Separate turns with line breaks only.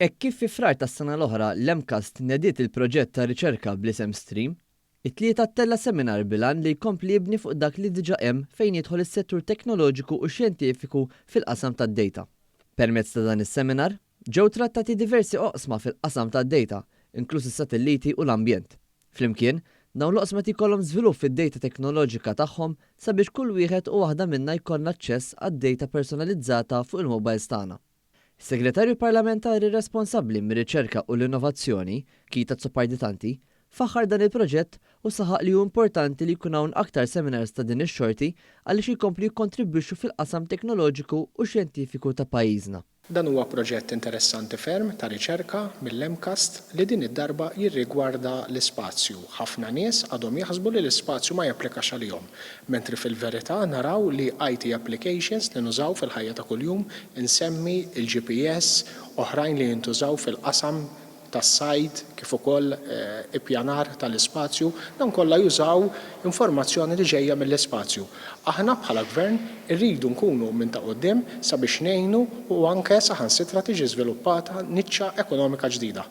Hekk kif fi frar tas-sena l-oħra l-MCAST nediet il-proġett ta' riċerka bl-isem Stream, it-tlieta attella seminar bilan li jkompli jibni fuq dak li diġa hemm fejn jidħol is-settur teknoloġiku u xjentifiku fil-qasam tad-data. Permezz ta' dan is-seminar, ġew trattati diversi oqsma fil-qasam tad-data, inkluż is-satelliti u l-ambjent. Flimkien, dawn l-oqsma jkollhom żvilupp fid-data teknoloġika tagħhom sabiex kull wieħed u waħda minnha jkollna aċċess għad-data personalizzata fuq il-mobiles tagħna. Segretarju parlamentari responsabbli mir-riċerka u l-innovazzjoni, Kita Zopparditanti, faħħar dan il-proġett u saħaq li hu importanti li jkun hawn aktar seminars ta' din ix-xorti għaliex jkomplu jikkontribwixxu fil-qasam teknoloġiku u xjentifiku ta' pajjiżna.
Dan huwa proġett interessanti ferm ta' riċerka mill-MCAST li din id-darba jirrigwarda l-ispazju. Ħafna nies għadhom jaħsbu li l-ispazju ma japplikax għalihom, mentri fil-verità naraw li IT applications li nużaw fil-ħajja ta' kuljum insemmi il-GPS, oħrajn li jintużaw fil-qasam tas-sajd kif ukoll ippjanar tal-ispazju, dan kollha jużaw informazzjoni li ġejja mill-ispazju. Aħna bħala gvern irridu nkunu minn ta' quddiem sabiex ngħinu u anke saħansitra tiġi żviluppata niċċa ekonomika ġdida.